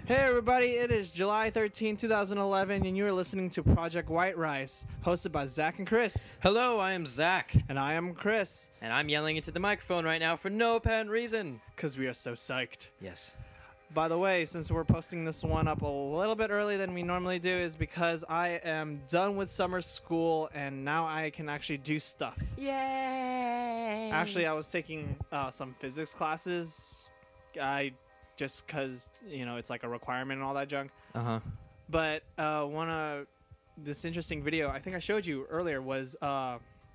Hey everybody, it is July 13, 2011, and you are listening to Project White Rice, hosted by Zach and Chris. Hello, I am Zach. And I am Chris. And I'm yelling into the microphone right now for no apparent reason. Because we are so psyched. Yes. By the way, since we're posting this one up a little bit early than we normally do, is because I am done with summer school and now I can actually do stuff. Yay! Actually, I was taking some physics classes. Just because, you know, it's like a requirement and all that junk. Uh-huh. But this interesting video, I think I showed you earlier, was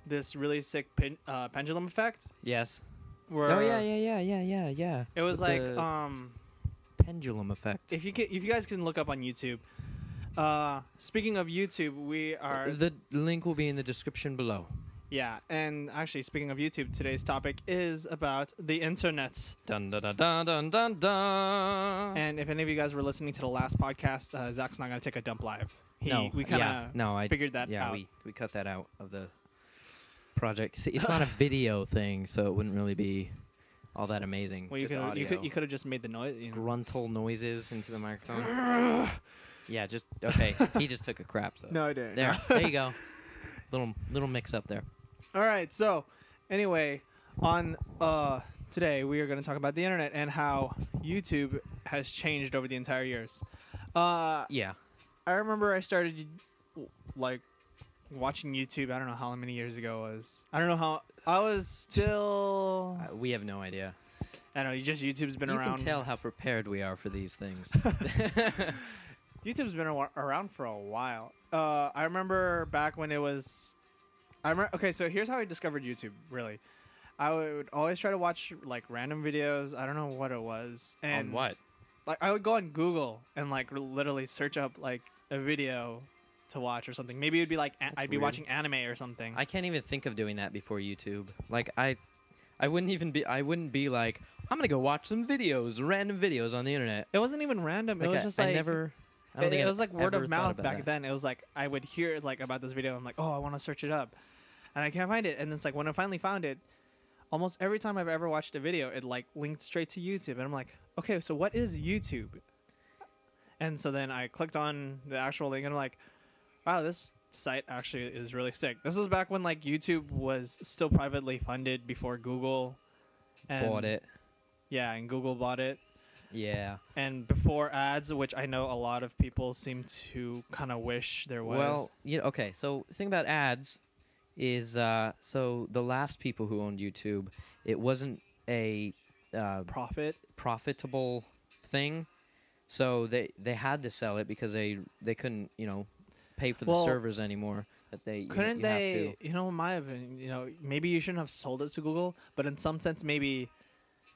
this really sick pendulum effect. Yes. Where Oh, yeah. It was With like the pendulum effect. if you guys can look up on YouTube. Speaking of YouTube, we are The link will be in the description below. yeah, and actually speaking of YouTube, today's topic is about the internet. Dun dun dun dun dun dun dun. And if any of you guys were listening to the last podcast, Zach's not gonna take a dump live. We kind of figured that out. we cut that out of the project. See, it's not a video thing, so it wouldn't really be all that amazing. Well, you could have just made the noise. You know. Gruntal noises into the microphone. Yeah, just okay. He just took a crap. So No, I didn't. there, there you go. Little mix up there. All right. So, anyway, on today we are going to talk about the internet and how YouTube has changed over the entire years. Yeah. I remember I started like watching YouTube. I don't know how many years ago it was. I don't know how. I was still. We have no idea. I don't know. YouTube's been You around. can tell how prepared we are for these things. YouTube's been around for a while. I remember back when it was. Okay, so here's how I discovered YouTube. Really, I would always try to watch like random videos. I don't know what it was. And On what? Like I would go on Google and like literally search up like a video to watch or something. Maybe it'd be like I'd be watching anime or something. I can't even think of doing that before YouTube. Like I wouldn't be like, I'm gonna go watch some videos, random videos on the internet. It wasn't even random. It was just like it was like word of mouth back then. It was like I would hear like about this video. I'm like, oh, I want to search it up, and I can't find it. And it's like when I finally found it, almost every time I've ever watched a video, it like linked straight to YouTube, and I'm like, okay, so what is YouTube? And so then I clicked on the actual link, and I'm like, wow, this site actually is really sick. This is back when like YouTube was still privately funded before Google Bought it. Yeah, and Google bought it. Yeah. And before ads, which I know a lot of people seem to kind of wish there was. Well, okay. So the thing about ads is, so the last people who owned YouTube, it wasn't a profitable thing. So they had to sell it because they couldn't pay for the servers anymore. That they couldn't you have to. In my opinion, maybe you shouldn't have sold it to Google, but in some sense maybe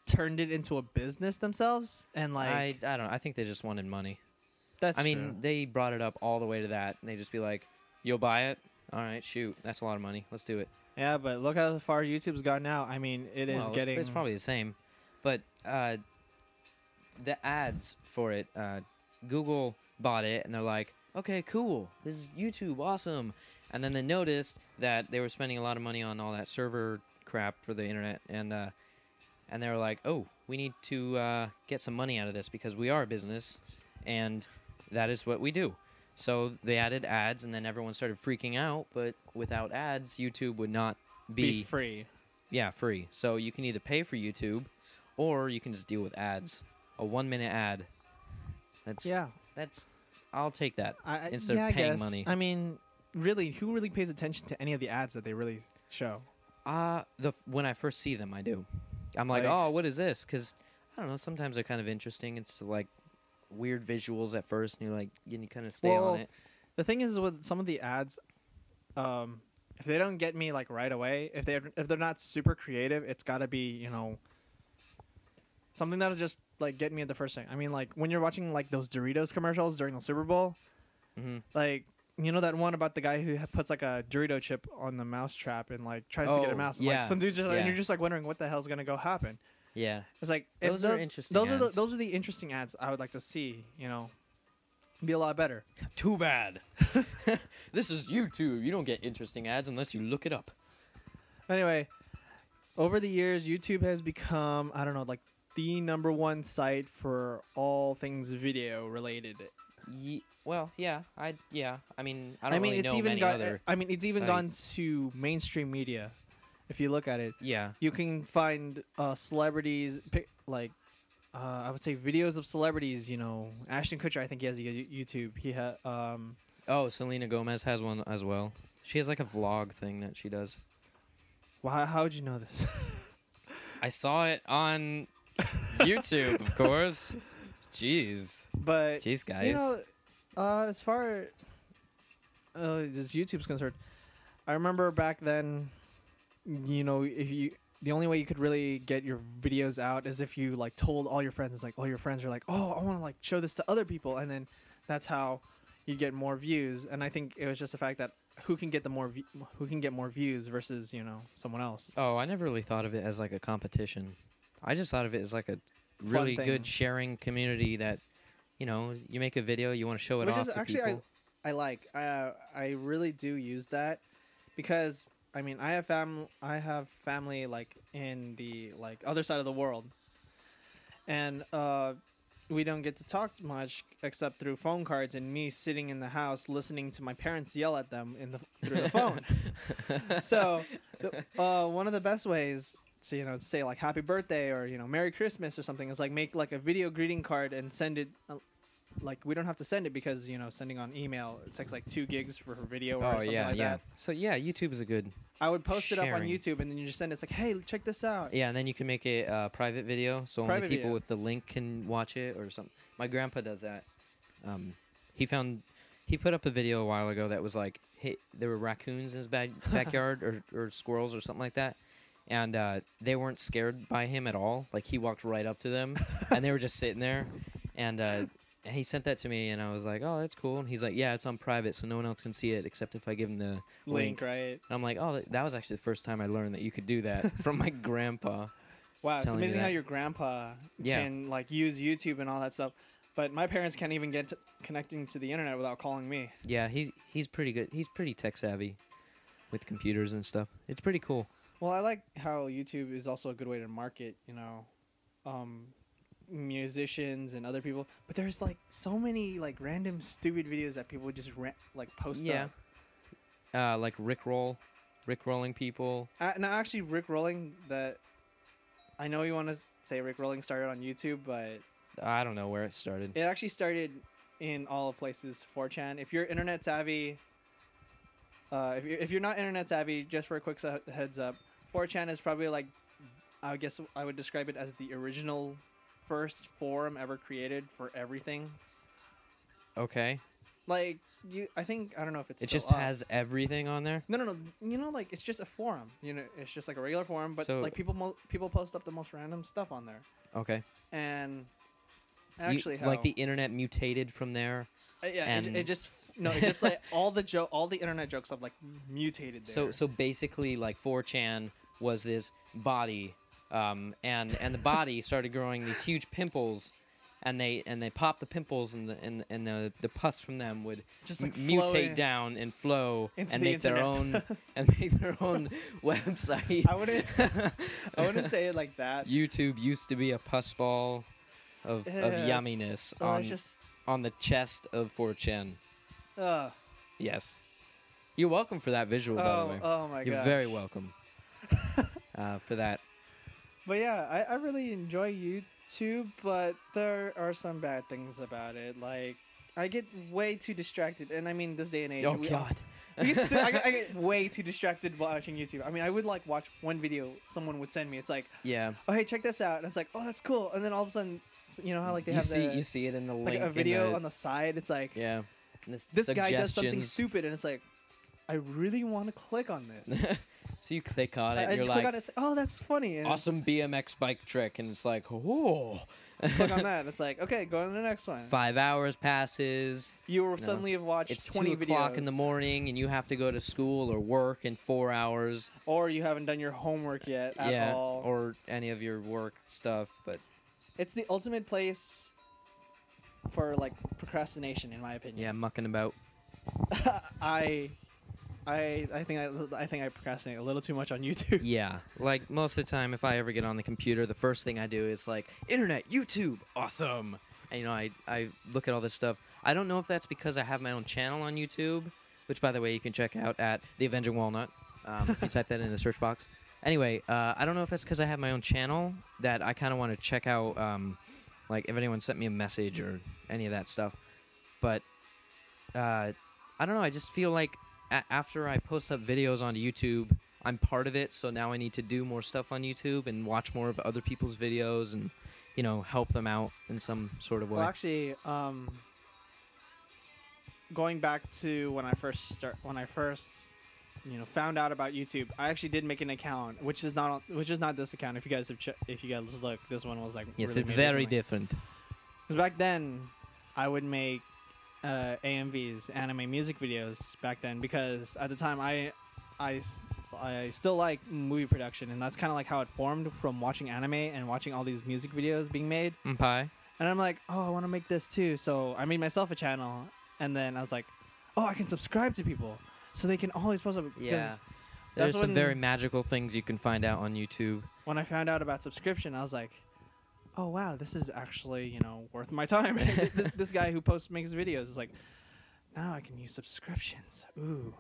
turned it into a business themselves. And like I don't know. I think they just wanted money. I mean, they brought it up all the way to that, and they just be like, "You'll buy it? All right, shoot, that's a lot of money. Let's do it." Yeah, but look how far YouTube's gone now. I mean, it's probably the same, but the ads for it, Google bought it, and they're like, "Okay, cool, this is YouTube, awesome." And then they noticed that they were spending a lot of money on all that server crap for the internet, and they were like, "Oh, we need to get some money out of this because we are a business, and that is what we do." So they added ads, and then everyone started freaking out. But without ads, YouTube would not be free. Yeah, free. So you can either pay for YouTube, or you can just deal with ads. A 1-minute ad. I'll take that instead of paying money. I mean, really, who really pays attention to any of the ads that they really show? When I first see them, I do. I'm like, oh, what is this? Because I don't know. Sometimes they're kind of interesting. It's like weird visuals at first, and you kind of stay on it. The thing is with some of the ads, if they don't get me like right away, if they're not super creative, it's got to be something that'll just like get me at the first thing. I mean, like when you're watching like those Doritos commercials during the Super Bowl, like that one about the guy who puts like a Dorito chip on the mouse trap and like tries to get a mouse. Yeah. Like some dude and you're just like wondering what the hell's gonna go happen. Yeah, it's like those are interesting. Those are the interesting ads I would like to see. Be a lot better. Too bad. This is YouTube. You don't get interesting ads unless you look it up. Anyway, over the years, YouTube has become, I don't know, like the #1 site for all things video related. Well, yeah, I mean, I don't really know many other. I mean, it's even gone to mainstream media. If you look at it, yeah, you can find celebrities like I would say videos of celebrities. You know, Ashton Kutcher. I think he has a YouTube. He had. Oh, Selena Gomez has one as well. She has like a vlog thing that she does. Well, how would you know this? I saw it on YouTube, of course. Jeez. But jeez, guys. You know, as far as YouTube's concerned, I remember back then. You know, the only way you could really get your videos out is if you like told all your friends. Like all your friends are like, "Oh, I want to like show this to other people," and then that's how you get more views. And I think it was just the fact that who can get more views versus someone else. Oh, I never really thought of it as like a competition. I just thought of it as like a really good sharing community that you make a video, you want to show it off to people. I like. I really do use that because. I mean, I have family like in the other side of the world, and we don't get to talk much except through phone cards and me sitting in the house listening to my parents yell at them through the phone. So, one of the best ways to say like Happy Birthday or Merry Christmas or something is like make like a video greeting card and send it. Like we don't have to send it because sending on email it takes like 2 gigs for a video or something like that. So yeah, YouTube is a good. I would post it up on YouTube and then you just send it. It's like, hey, check this out. Yeah, and then you can make a private video so only people with the link can watch it or something. My grandpa does that. He put up a video a while ago that was like, hey, there were raccoons in his backyard or squirrels or something like that. And they weren't scared by him at all. Like he walked right up to them and they were just sitting there. And he sent that to me, and I was like, "Oh, that's cool." And he's like, "Yeah, it's on private, so no one else can see it except if I give him the link." Right. And I'm like, "Oh, that was actually the first time I learned that you could do that from my grandpa." Wow, it's amazing how your grandpa can like use YouTube and all that stuff, but my parents can't even get connecting to the internet without calling me. Yeah, he's pretty good. He's pretty tech savvy with computers and stuff. It's pretty cool. Well, I like how YouTube is also a good way to market, musicians and other people, but there's like so many like random stupid videos that people just post up. Like rickrolling people. No, actually rickrolling that. I know you want to say rickrolling started on YouTube, but I don't know where it started. It actually started in all places. 4chan. If you're internet savvy, if you're not internet savvy, just for a quick heads up, 4chan is probably like, I guess I would describe it as the original. First forum ever created for everything. Okay. Like I don't know if it's. It just has everything on there. No. Like it's just a forum. It's just like a regular forum, but like people post up the most random stuff on there. Okay. And actually, like the internet mutated from there. Yeah, it just like all the internet jokes have like mutated there. So basically, like 4chan was this body. And the body started growing these huge pimples, and they popped the pimples, and the pus from them would just like mutate down and flow and make their own website. I wouldn't say it like that. YouTube used to be a pus ball of yumminess on the chest of 4chan. Yes, you're welcome for that visual, by the way. Oh my god, you're very welcome for that. But yeah, I really enjoy YouTube, but there are some bad things about it. Like, I get way too distracted, and I mean, this day and age. Oh God. I get way too distracted watching YouTube. I mean, I would like watch one video someone would send me. It's like, yeah, oh hey, check this out, and it's like, oh that's cool, and then all of a sudden, how like you see it in the link, like a video on the side. It's like, yeah, this guy does something stupid, and it's like, I really want to click on this. So you click on it. I just click on it. And say, oh, that's funny. And awesome BMX bike trick, and it's like, whoa. Click on that. It's like, okay, go on to the next one. 5 hours passes. You suddenly have watched 20 videos. It's 2 o'clock in the morning, and you have to go to school or work in 4 hours. Or you haven't done your homework yet at all. Or any of your work stuff. But it's the ultimate place for like procrastination, in my opinion. Yeah, mucking about. I I think I procrastinate a little too much on YouTube. Yeah, like most of the time, if I ever get on the computer, the first thing I do is like internet, YouTube, awesome. And I look at all this stuff. I don't know if that's because I have my own channel on YouTube, which by the way you can check out at The Avenging Walnut. If you type that in the search box. Anyway, I don't know if that's because I have my own channel that I kind of want to check out, like if anyone sent me a message or any of that stuff. But I don't know. I just feel like after I post up videos on YouTube, I'm part of it. So now I need to do more stuff on YouTube and watch more of other people's videos and, you know, help them out in some sort of way. Well, actually, going back to when I first found out about YouTube, I actually did make an account, which is not this account. If you guys look, this one was like yes, really it's very different. Because back then, I would make AMVs, anime music videos back then, because at the time I still like movie production, and that's kind of like how it formed from watching anime and watching all these music videos being made. Pie. And I'm like, oh, I want to make this too. So I made myself a channel, and then I was like, oh, I can subscribe to people, so they can always post up. Yeah. There's some very magical things you can find out on YouTube. When I found out about subscription, I was like, oh wow, this is actually, you know, worth my time. this guy who makes videos is like, now I can use subscriptions. Ooh,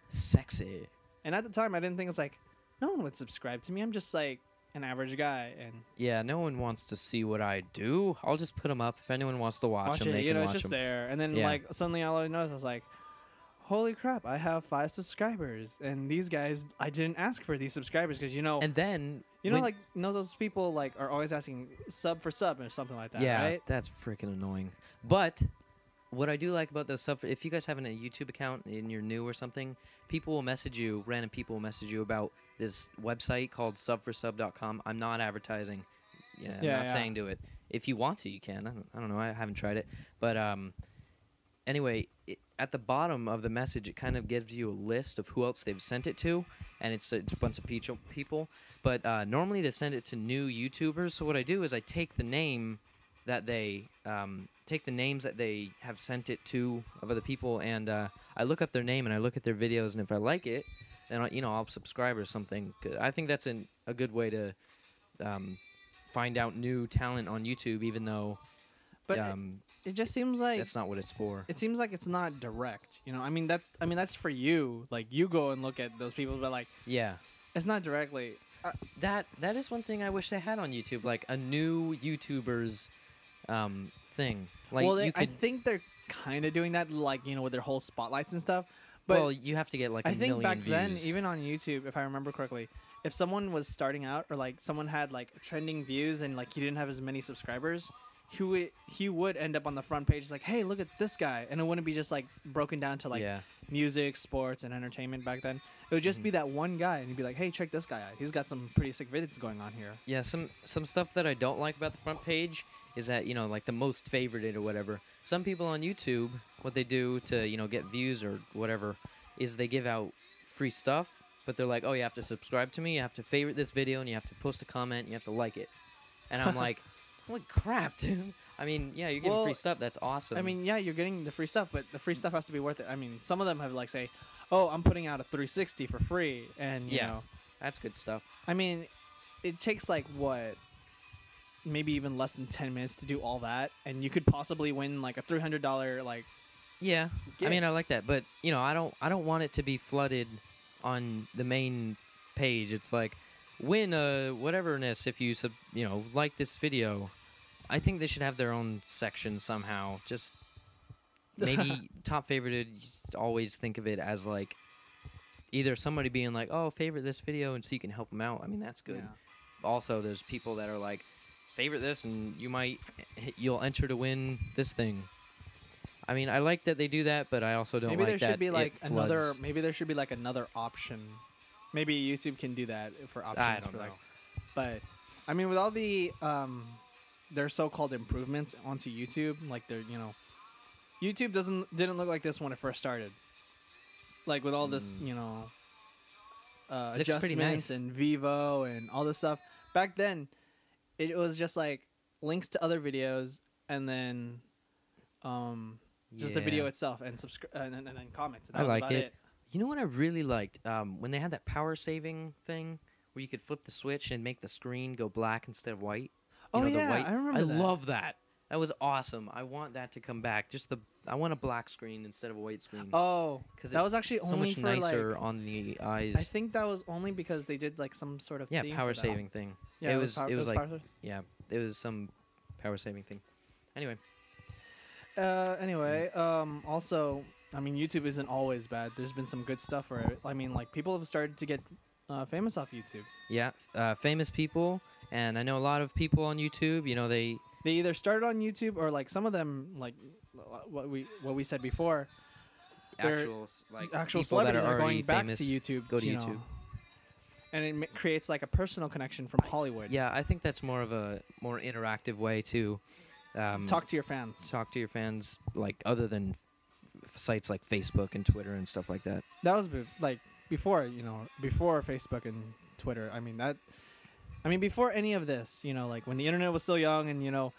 sexy. And at the time, I didn't think it's like, no one would subscribe to me. I'm just like an average guy, and yeah, no one wants to see what I do. I'll just put them up. If anyone wants to watch them, they can watch them. It's just there. And then like suddenly all I noticed, I was like, holy crap, I have 5 subscribers, and these guys, I didn't ask for these subscribers because And then those people like are always asking sub for sub or something like that. Yeah, right? That's freaking annoying. But what I do like about those stuff, if you guys have a YouTube account and you're new or something, random people will message you about this website called subforsub.com. I'm not advertising. I'm not saying do it. If you want to, you can. I don't know. I haven't tried it. But anyway, at the bottom of the message, it kind of gives you a list of who else they've sent it to, and it's a bunch of people. But normally they send it to new YouTubers. So what I do is I take the name that they names that they have sent it to of other people, and I look up their name and I look at their videos, and if I like it, then I'll subscribe or something. I think that's a good way to find out new talent on YouTube, even though. But it just seems like that's not what it's for. It seems like it's not direct. I mean that's for you. Like you go and look at those people, but like it's not directly. That is one thing I wish they had on YouTube, like a new YouTuber's thing. Like, well, I think they're kind of doing that, like with their whole spotlights and stuff. But well, you have to get like I think back views. then, even on YouTube, if I remember correctly, if someone was starting out or like someone had like trending views and like he didn't have as many subscribers, he would end up on the front page. It's like, hey, look at this guy, and it wouldn't be just like broken down to like music, sports, and entertainment back then. It would just be that one guy, and you'd be like, hey, check this guy out. He's got some pretty sick videos going on here. Yeah, some stuff that I don't like about the front page is that, like the most favorited or whatever. Some people on YouTube, what they do to, get views or whatever, is they give out free stuff, but they're like, oh, you have to subscribe to me, you have to favorite this video, and you have to post a comment, and you have to like it. And I'm like, holy crap, dude. I mean, yeah, you're getting free stuff. That's awesome. I mean, yeah, you're getting the free stuff, but the free stuff has to be worth it. I mean, some of them have like say, oh, I'm putting out a 360 for free, and you know, that's good stuff. I mean, it takes like what, maybe even less than 10 minutes to do all that, and you could possibly win like a $300 like. Yeah, gift. I mean, I like that, but I don't want it to be flooded on the main page. It's like win a whateverness if you like this video. I think they should have their own section somehow. Just maybe top favorited. Always think of it as like either somebody being like, oh, favorite this video, and so you can help them out. I mean, that's good. Yeah. Also, there's people that are like, favorite this, and you'll enter to win this thing. I mean, I like that they do that, but I also don't like that. Maybe there should be like another. Maybe there should be like another option. Maybe YouTube can do that for options. I don't know. But I mean, with all the their so-called improvements onto YouTube, like they're YouTube didn't look like this when it first started. Like with all this, adjustments and Vivo and all this stuff. Back then, it was just like links to other videos and then just the video itself and and then comments. And that was about it. You know what I really liked? When they had that power saving thing where you could flip the switch and make the screen go black instead of white. I remember that. I love that. That was awesome. I want that to come back. I want a black screen instead of a white screen. Oh, because that was actually so only much for nicer like, on the eyes. I think that was only because they did like some sort of theme power for saving thing. Yeah, it was like power it was some power saving thing. Anyway. Also, I mean, YouTube isn't always bad. There's been some good stuff where I mean, like people have started to get famous off YouTube. Yeah, famous people, and I know a lot of people on YouTube. You know, they either started on YouTube or like some of them, like what we said before, actual celebrities are going back to YouTube. Go to YouTube. And it creates like a personal connection from Hollywood. Yeah, I think that's more of a more interactive way to talk to your fans. Talk to your fans, like other than sites like Facebook and Twitter and stuff like that. That was like before Facebook and Twitter. I mean, before any of this, like when the internet was still young and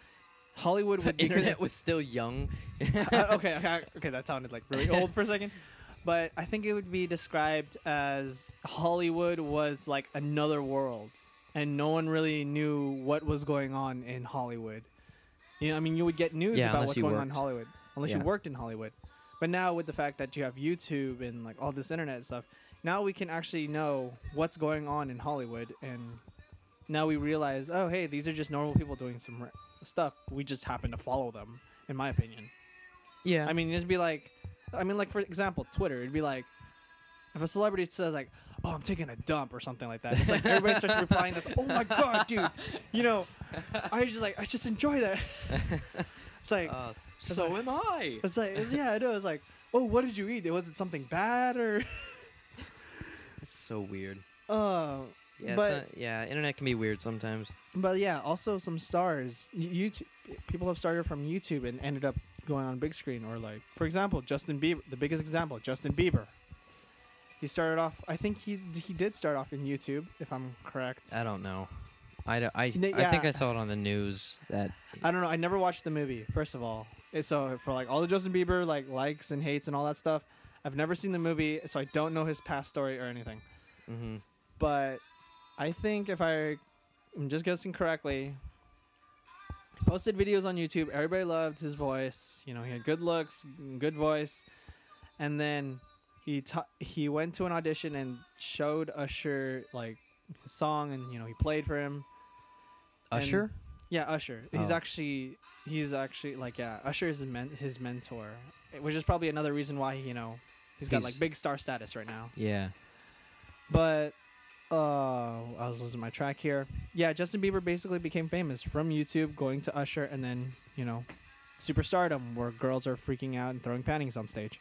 Hollywood would. The internet was still young. Okay, that sounded like really old for a second. But I think it would be described as Hollywood was like another world, and no one really knew what was going on in Hollywood. I mean, you would get news about what's going on in Hollywood, unless you worked in Hollywood. But now with the fact that you have YouTube and like all this internet stuff, now we can actually know what's going on in Hollywood, and now we realize, oh, hey, these are just normal people doing some stuff. We just happen to follow them, in my opinion. Yeah. I mean, it'd be like, for example, Twitter. It'd be like, if a celebrity says like, "Oh, I'm taking a dump" or something like that, it's like everybody starts replying this. Oh my god, dude! I just enjoy that. It's like, so am I. It's like, I know. It's like, oh, what did you eat? Was it something bad or? It's so weird. Yeah, internet can be weird sometimes. But yeah, also some stars. YouTube people have started from YouTube and ended up going on big screen, or like, for example, Justin Bieber. The biggest example, Justin Bieber. He started off. I think he did start off in YouTube, if I'm correct. I don't know. I think I saw it on the news that. I don't know. I never watched the movie. First of all, so for like all the Justin Bieber likes and hates and all that stuff, I've never seen the movie, so I don't know his past story or anything. Mm-hmm. But I think if I'm just guessing correctly, he posted videos on YouTube. Everybody loved his voice. He had good looks, good voice, and then he went to an audition and showed Usher like his song, and he played for him. Usher? Yeah, Usher. Oh. He's actually like Usher is his mentor, which is probably another reason why he's got like big star status right now. Yeah. But I was losing my track here. Yeah, Justin Bieber basically became famous from YouTube, going to Usher, and then superstardom, where girls are freaking out and throwing panties on stage.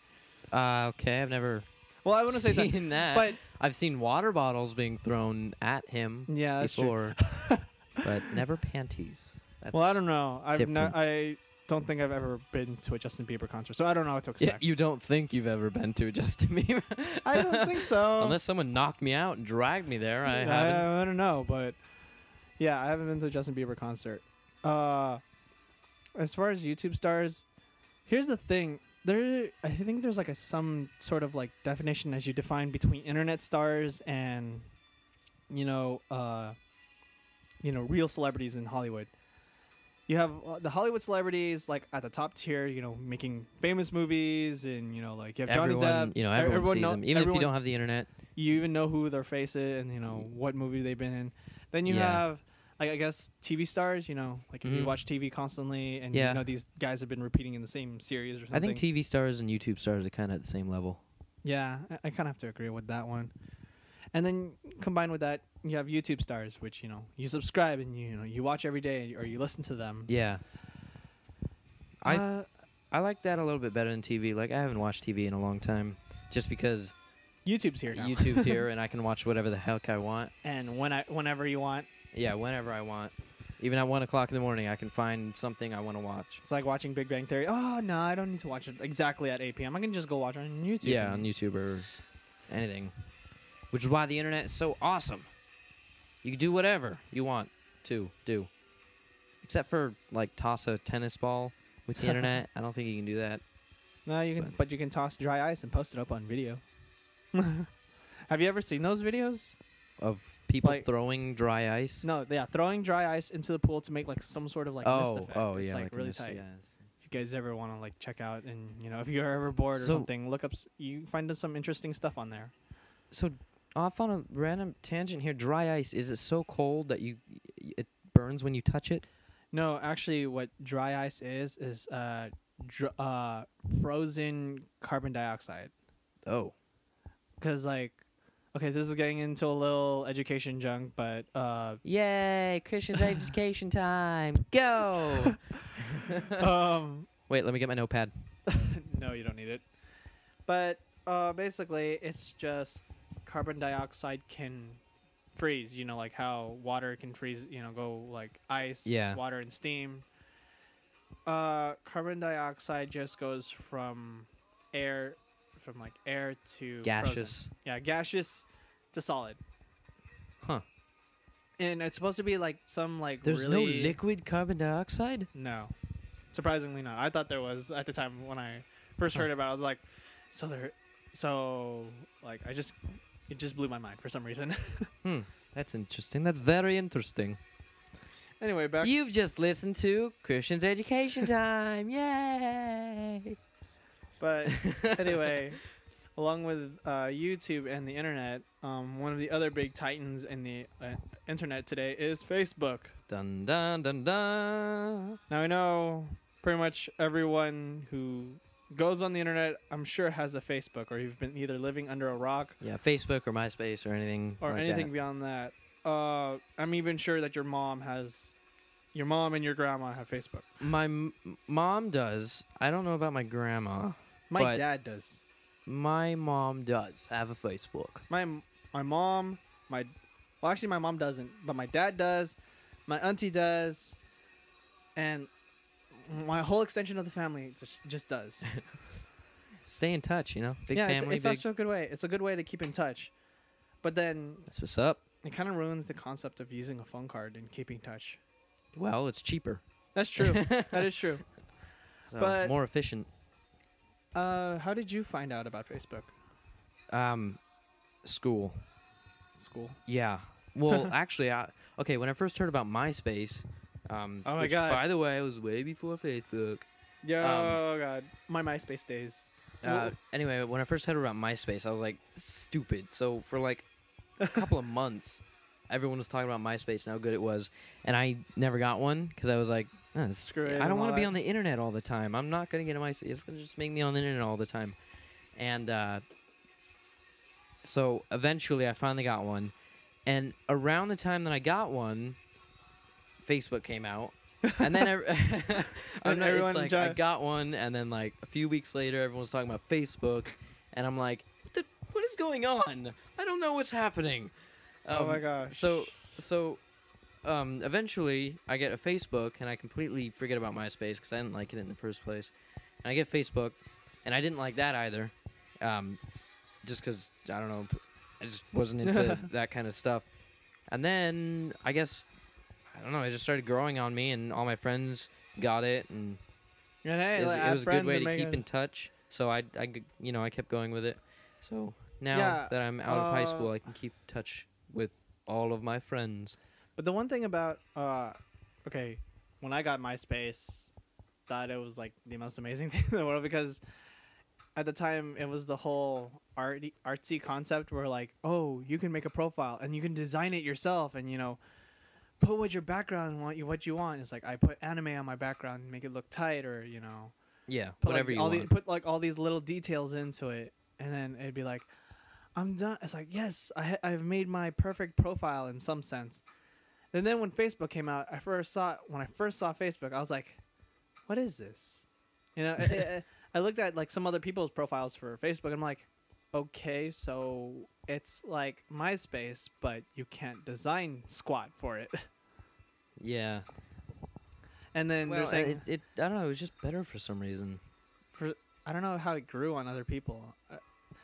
Okay, I've never. Well, I wouldn't say that, but I've seen water bottles being thrown at him. Yeah, that's before, true. But never panties. That's well, I don't know. I don't think I've ever been to a Justin Bieber concert, so I don't know what to expect. Yeah, you don't think you've ever been to a Justin Bieber? I don't think so. Unless someone knocked me out and dragged me there, I haven't. I don't know, but yeah, I haven't been to a Justin Bieber concert. As far as YouTube stars, here's the thing. I think there's like some sort of like definition as you define between internet stars and real celebrities in Hollywood. You have the Hollywood celebrities like at the top tier, making famous movies, and like you have Johnny Depp. Everyone sees them, even if you don't have the internet. You even know who their face is and what movie they've been in. Then you have like, I guess, TV stars. Like if you watch TV constantly, and these guys have been repeating in the same series or something. I think TV stars and YouTube stars are kind of at the same level. Yeah, I kind of have to agree with that one. And then combined with that, you have YouTube stars, which you subscribe and you watch every day, or you listen to them. Yeah. I like that a little bit better than TV. Like, I haven't watched TV in a long time, just because YouTube's here now. YouTube's here, and I can watch whatever the heck I want. And whenever you want. Yeah, whenever I want. Even at 1 o'clock in the morning, I can find something I want to watch. It's like watching Big Bang Theory. Oh no, I don't need to watch it exactly at 8 p.m. I can just go watch it on YouTube. Yeah, on YouTube or anything. Which is why the internet is so awesome. You can do whatever you want to do. Except for, like, toss a tennis ball with the internet. I don't think you can do that. No, you can, but you can toss dry ice and post it up on video. Have you ever seen those videos of people throwing dry ice? No, yeah, throwing dry ice into the pool to make like some sort of like mist effect. It's like really tight. Yeah. If you guys ever want to like check out, and if you're ever bored or something, look up. You find some interesting stuff on there. So, off on a random tangent here, dry ice, is it so cold that it burns when you touch it? No, actually, what dry ice is frozen carbon dioxide. Oh. Because okay, this is getting into a little education junk, but yay, Christian's education time. Go. Wait, let me get my notepad. No, you don't need it. But basically, it's just carbon dioxide can freeze. Like how water can freeze. Go like ice, water, and steam. Carbon dioxide just goes from air to gaseous. Frozen. Yeah, gaseous to solid. Huh. And it's supposed to be like some like There's really no liquid carbon dioxide? No. Surprisingly not. I thought there was at the time when I first heard about it. I was like, it just blew my mind for some reason. That's interesting. That's very interesting. Anyway, back. You've just listened to Christian's education time. Yay! But anyway, along with YouTube and the internet, one of the other big titans in the internet today is Facebook. Dun dun dun dun. Now I know pretty much everyone who goes on the internet, I'm sure, has a Facebook, or you've been either living under a rock. Yeah, Facebook or MySpace or anything. Or like anything that. Beyond that. I'm even sure that your mom and your grandma have Facebook. My mom does. I don't know about my grandma. My dad does. My mom does have a Facebook. My mom, actually my mom doesn't, but my dad does, my auntie does, and my whole extension of the family just does. Stay in touch, Big family. It's also a good way. It's a good way to keep in touch. But then that's what's up. It kind of ruins the concept of using a phone card and keeping touch. Well, it's cheaper. That's true. That is true. So, but more efficient. How did you find out about Facebook? School. School? Yeah. Well, actually, when I first heard about MySpace, oh my God. By the way, it was way before Facebook. Oh God, my MySpace days. Anyway, when I first heard about MySpace, I was like, stupid. So for like a couple of months, everyone was talking about MySpace and how good it was, and I never got one because I was like, screw it. I don't want to be on the internet all the time. I'm not gonna get a MySpace. It's gonna just make me on the internet all the time. And so eventually, I finally got one, and around the time that I got one, Facebook came out. And then I got one, and then like a few weeks later, everyone was talking about Facebook, and I'm like, what is going on? I don't know what's happening. Oh my gosh. So eventually I get a Facebook, and I completely forget about MySpace because I didn't like it in the first place. And I get Facebook, and I didn't like that either, just because I don't know, I just wasn't into that kind of stuff. And then I guess, I don't know, it just started growing on me, and all my friends got it, and hey, it was a good way to keep in touch. So I kept going with it. So now that I'm out of high school, I can keep in touch with all of my friends. But the one thing about when I got MySpace, thought it was like the most amazing thing in the world, because at the time it was the whole artsy concept where like, oh, you can make a profile and you can design it yourself, and put what your background what you want. It's like I put anime on my background and make it look tight, or put whatever you want. Put like all these little details into it, and then it'd be like, I'm done. It's like, yes, I've made my perfect profile in some sense. And then when Facebook came out, when I first saw Facebook, I was like, what is this? I looked at like some other people's profiles for Facebook, and I'm like, okay, so it's like MySpace, but you can't design squat for it. Yeah. And then they're saying I don't know, it was just better for some reason. I don't know how it grew on other people.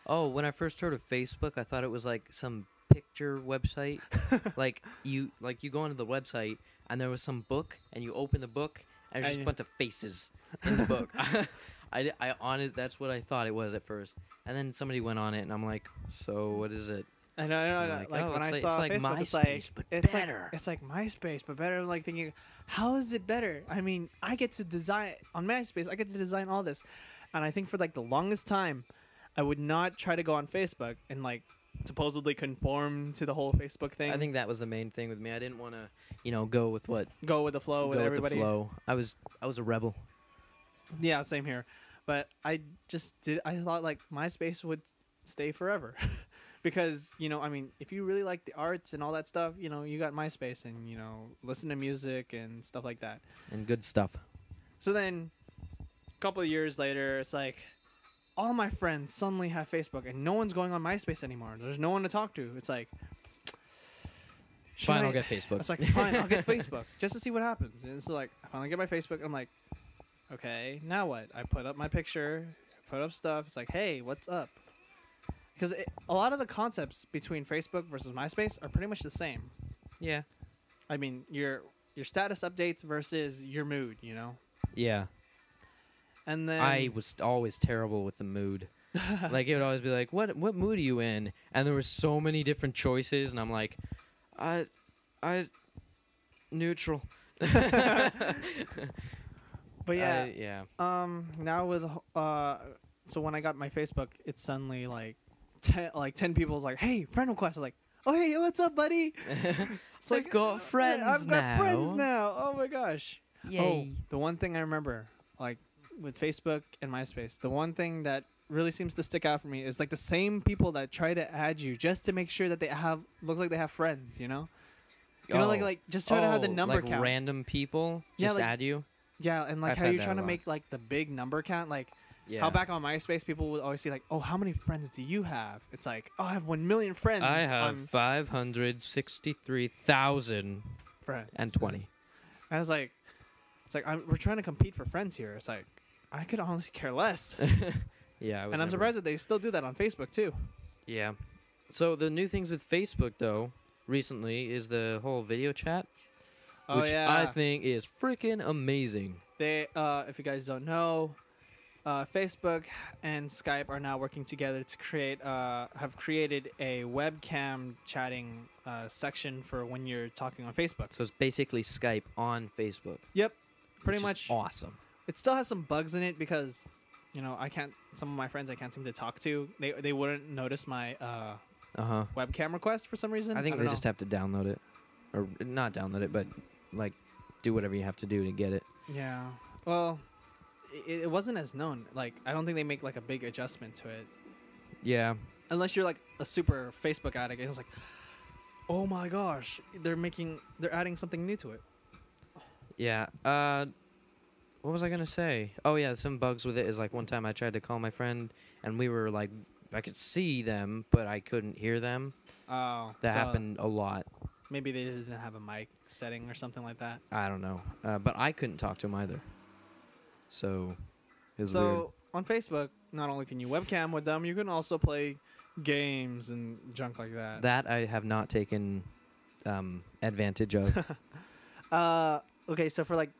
When I first heard of Facebook, I thought it was like some picture website. like you go into the website, and there was some book, and you open the book, and there's just a bunch of faces in the book. I honest, that's what I thought it was at first. And then somebody went on it, and I'm like, so what is it? I know. Like, when I saw Facebook, it's like MySpace, but better. I'm like thinking, how is it better? I mean, I get to design on MySpace. I get to design all this, and I think for like the longest time, I would not try to go on Facebook and like supposedly conform to the whole Facebook thing. I think that was the main thing with me. I didn't want to, go with the flow with everybody. With the flow. I was a rebel. Yeah, same here. But I thought like MySpace would stay forever. Because, I mean, if you really like the arts and all that stuff, you got MySpace and, listen to music and stuff like that. And good stuff. So then a couple of years later, it's like all my friends suddenly have Facebook and no one's going on MySpace anymore. There's no one to talk to. It's like, fine, I'll get Facebook. It's like, fine, I'll get Facebook just to see what happens. And so like, I finally get my Facebook. I'm like, okay, now what? I put up my picture, put up stuff. It's like, hey, what's up? Because a lot of the concepts between Facebook versus MySpace are pretty much the same. Yeah. I mean, your status updates versus your mood, Yeah. And then I was always terrible with the mood. Like, it would always be like, what mood are you in? And there were so many different choices, and I'm like, I neutral. But yeah. Yeah. Now with so when I got my Facebook, it's suddenly like 10 people is like, hey, friend request. I was like, oh, hey, what's up, buddy? It's like, I've got friends now. I've got friends now. Oh my gosh. Yay. Oh, the one thing I remember, like with Facebook and MySpace, the one thing that really seems to stick out for me is like the same people that try to add you just to make sure that they looks like they have friends, You know, like just try to have the number like count. Random people just add you. Yeah, and like how you're trying to make like the big number count, like. Yeah. How back on MySpace, people would always see like, oh, how many friends do you have? It's like, oh, I have 1 million friends. I have 563,000 friends and 20. I was like, it's like we're trying to compete for friends here. It's like, I could honestly care less. Yeah, and I'm surprised that they still do that on Facebook too. Yeah. So the new things with Facebook though, recently is the whole video chat, which I think is freaking amazing. They, if you guys don't know. Facebook and Skype are now working together to have created a webcam chatting section for when you're talking on Facebook. So it's basically Skype on Facebook. Yep, pretty much. Awesome. It still has some bugs in it because, some of my friends I can't seem to talk to. They wouldn't notice my webcam request for some reason. I think they just have to download it, or not download it, but like do whatever you have to do to get it. Yeah. Well. It wasn't as known. Like, I don't think they make like a big adjustment to it. Yeah. Unless you're like a super Facebook addict, and it's like, oh my gosh, they're adding something new to it. Yeah. What was I gonna say? Oh yeah, some bugs with it is like one time I tried to call my friend and we were like, I could see them but I couldn't hear them. Oh. That happened a lot. Maybe they just didn't have a mic setting or something like that. I don't know. But I couldn't talk to them either. So, it was weird. On Facebook, not only can you webcam with them, you can also play games and junk like that. That I have not taken advantage of. Okay, so for like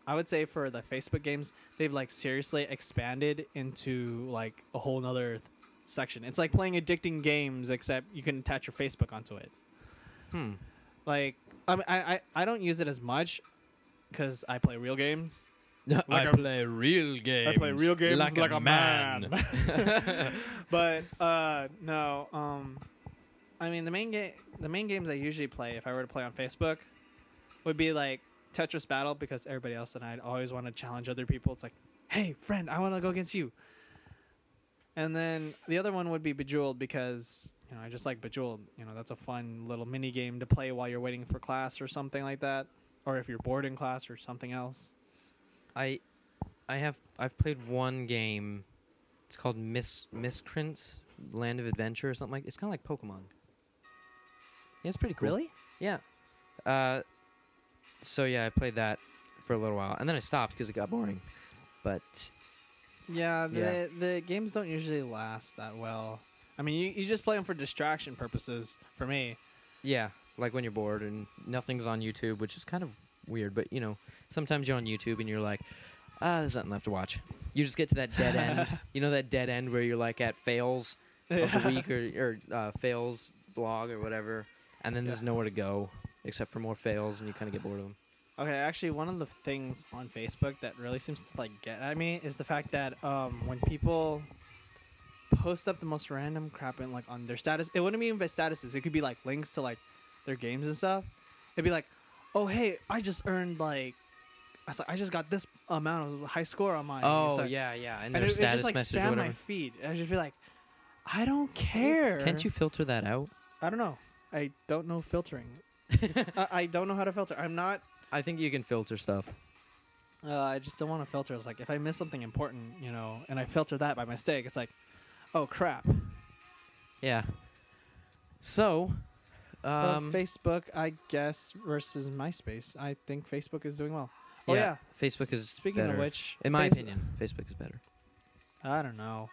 I would say for the Facebook games, they've like seriously expanded into like a whole nother section. It's like playing addicting games, except you can attach your Facebook onto it. Like, I don't use it as much because I play real games. Like I play real games. I play real games like a man. But no. I mean, the main games I usually play, if I were to play on Facebook, would be like Tetris Battle, because everybody else and I always want to challenge other people. It's like, hey, friend, I want to go against you. And then the other one would be Bejeweled, because I just like Bejeweled. That's a fun little mini game to play while you're waiting for class or something like that, or if you're bored in class or something else. I've played one game. It's called Miscreants Land of Adventure or something like. It's kind of like Pokemon. Yeah, it's pretty cool. Really? Yeah. So yeah, I played that for a little while, and then I stopped because it got boring. But yeah, the games don't usually last that well. I mean, you just play them for distraction purposes. For me. Yeah, like when you're bored and nothing's on YouTube, which is kind of weird, but sometimes you're on YouTube and you're like, there's nothing left to watch. You just get to that dead end. You know that dead end where you're like at fails of the week or fails blog or whatever, and then there's nowhere to go except for more fails, and you kind of get bored of them. Okay, actually, one of the things on Facebook that really seems to like get at me is the fact that when people post up the most random crap in like on their status, it wouldn't even be statuses. It could be like links to like their games and stuff. It'd be like, oh hey, I just earned like. I just got this amount of high score on my. Oh yeah. And their status just, like, message or spam whatever. my feed. And I just be like, I don't care. Can't you filter that out? I don't know. I don't know filtering. I don't know how to filter. I'm not. I think you can filter stuff. I just don't want to filter. It's like if I miss something important, you know, and I filter that by mistake, it's like, oh crap. Yeah. So. Facebook, I guess, versus MySpace. I think Facebook is doing well. Oh yeah. Facebook is Speaking better. of which, in my opinion, Facebook is better. I don't know.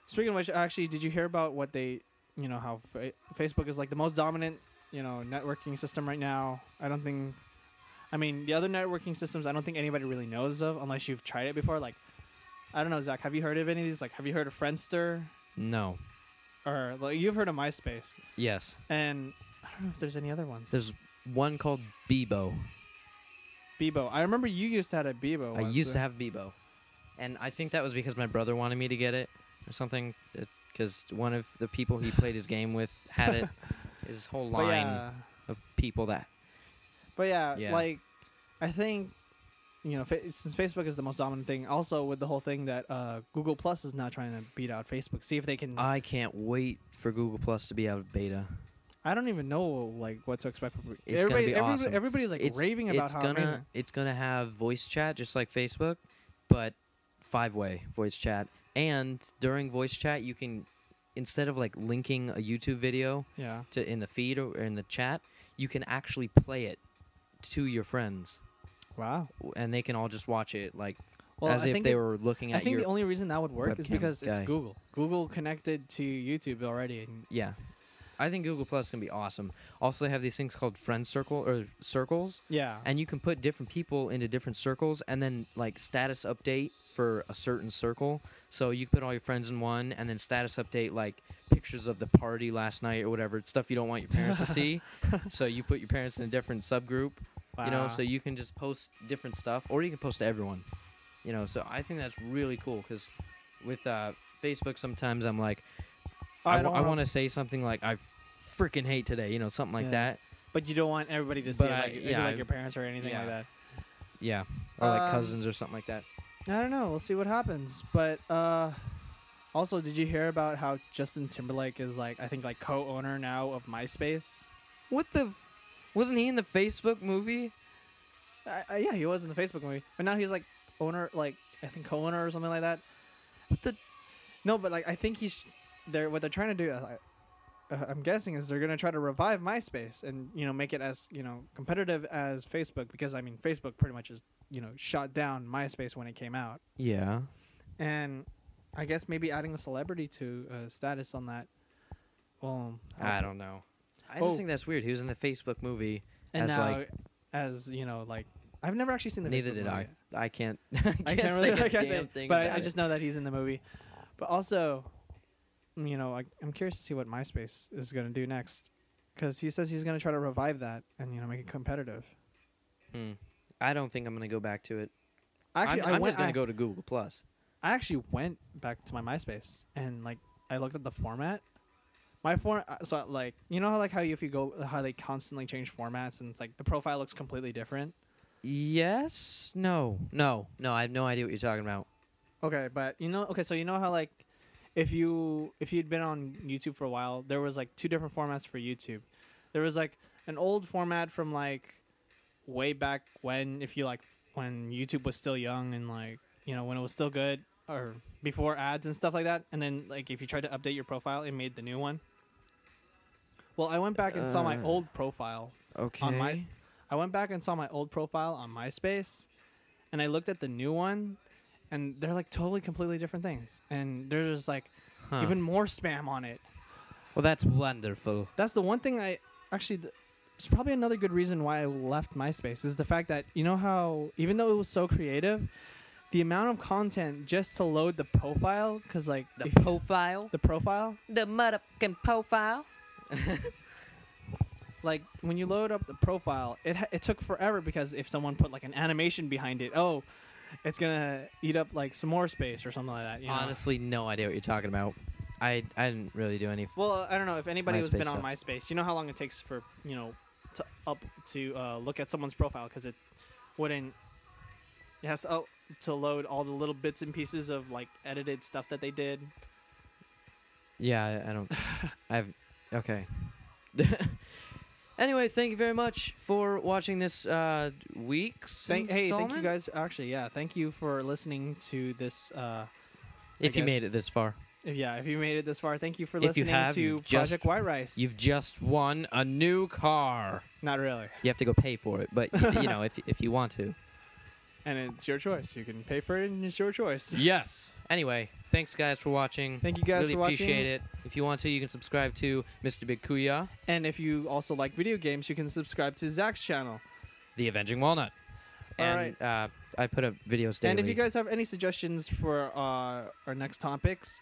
Speaking of which, actually, did you hear about what they, you know, how Facebook is like the most dominant, you know, networking system right now? I mean, the other networking systems, I don't think anybody really knows of unless you've tried it before. Like, I don't know, Zach, have you heard of any of these? Like, have you heard of Friendster? No. Or like, you've heard of MySpace? Yes. And I don't know if there's any other ones. There's one called Bebo. Bebo. I remember you used to have a Bebo. I used to have Bebo. And I think that was because my brother wanted me to get it or something. Because one of the people he played his game with had it. His whole line of people that. But yeah, like, I think, you know, since Facebook is the most dominant thing, also with the whole thing that Google Plus is now trying to beat out Facebook. See if they can. I can't wait for Google Plus to be out of beta. I don't even know like what to expect. It's gonna be awesome. Everybody's like raving about how amazing. It's gonna have voice chat just like Facebook, but 5-way voice chat. And during voice chat, you can, instead of like linking a YouTube video to in the feed or in the chat, you can actually play it to your friends. Wow! And they can all just watch it like as if they were looking at. I think the only reason that would work is because it's Google. Google connected to YouTube already. And yeah. I think Google Plus is going to be awesome. Also, they have these things called friend circle or circles. Yeah. And you can put different people into different circles and then like status update for a certain circle. So you put all your friends in one and then status update like pictures of the party last night or whatever. It's stuff you don't want your parents to see. So you put your parents in a different subgroup, you know, so you can just post different stuff or you can post to everyone, you know. So I think that's really cool because with Facebook sometimes I'm like, I want to say something like I freaking hate today, you know, something like that. But you don't want everybody to see it, like your parents or anything like that. Yeah, or like cousins or something like that. I don't know. We'll see what happens. But also, did you hear about how Justin Timberlake is like, I think like co-owner now of MySpace? What the? Wasn't he in the Facebook movie? Yeah, he was in the Facebook movie. But now he's like owner, like I think co-owner or something like that. What the? No, but like I think what they're trying to do, I'm guessing, is they're going to try to revive MySpace and, you know, make it as, you know, competitive as Facebook, because I mean Facebook pretty much is, you know, shot down MySpace when it came out. Yeah. And I guess maybe adding a celebrity to status on that. Well, I don't know. I just think that's weird. He was in the Facebook movie and as now, like, as you know, like I've never actually seen the neither Facebook did movie. I can't. I can't really say a say damn thing but about I just know that he's in the movie. But also, you know, I'm curious to see what MySpace is going to do next, because he says he's going to try to revive that and, you know, make it competitive. I don't think I'm going to go back to it. Actually, I'm just going to go to Google Plus. I actually went back to my MySpace and like I looked at the format. So like, you know how like how they constantly change formats and it's like the profile looks completely different. Yes. No. I have no idea what you're talking about. Okay, but so you know how like if you'd been on YouTube for a while, there was like two different formats for YouTube. There was like an old format from like way back when, when YouTube was still young and like, you know, when it was still good, or before ads and stuff like that. And then like if you tried to update your profile, it made the new one. Well, I went back and saw my old profile. Okay. I went back and saw my old profile on MySpace, and I looked at the new one, and they're like totally completely different things. And there's like even more spam on it. Well, that's wonderful. That's the one thing it's probably another good reason why I left MySpace is the fact that, you know how even though it was so creative, the amount of content just to load the profile, because like the profile, the motherfucking profile. Like when you load up the profile, it took forever because if someone put like an animation behind it, oh, it's gonna eat up like some more space or something like that. You know? Honestly, no idea what you're talking about. I didn't really do any. Well, I don't know if anybody has been on stuff. MySpace. You know how long it takes for to look at someone's profile because it wouldn't. It has to load all the little bits and pieces of like edited stuff that they did. Yeah, I don't. Okay. Anyway, thank you very much for watching this week's installment. Hey, thank you guys. Actually, yeah, thank you for listening to this. If you made it this far. If you made it this far, thank you for listening to Project White Rice. You've just won a new car. Not really. You have to go pay for it, but you know, if you want to. And it's your choice. You can pay for it, and it's your choice. Yes. Anyway, thanks guys for watching. Thank you guys for watching. Really appreciate it. If you want to, you can subscribe to Mr. Big Kuya. And if you also like video games, you can subscribe to Zach's channel, The Avenging Walnut. And I put up videos daily. And if you guys have any suggestions for our next topics,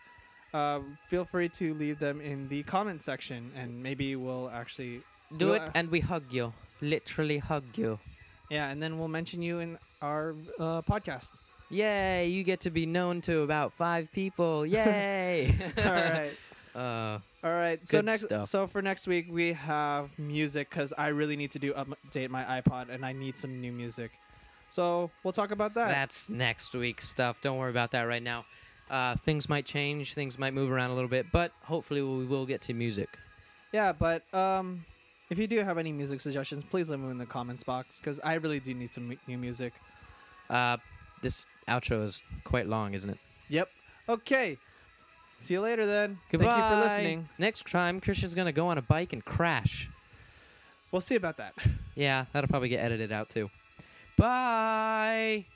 feel free to leave them in the comment section, and maybe we'll actually do it. And we hug you, literally hug you. Yeah, and then we'll mention you in our podcast. Yay! You get to be known to about 5 people. Yay! All right. All right. So for next week we have music because I really need to update my iPod and I need some new music. So we'll talk about that. That's next week's stuff. Don't worry about that right now. Things might change. Things might move around a little bit, but hopefully we will get to music. Yeah, but if you do have any music suggestions, please leave them in the comments box because I really do need some new music. This outro is quite long, isn't it? Yep. Okay. See you later then. Goodbye. Thank you for listening. Next time, Christian's going to go on a bike and crash. We'll see about that. Yeah, that'll probably get edited out too. Bye.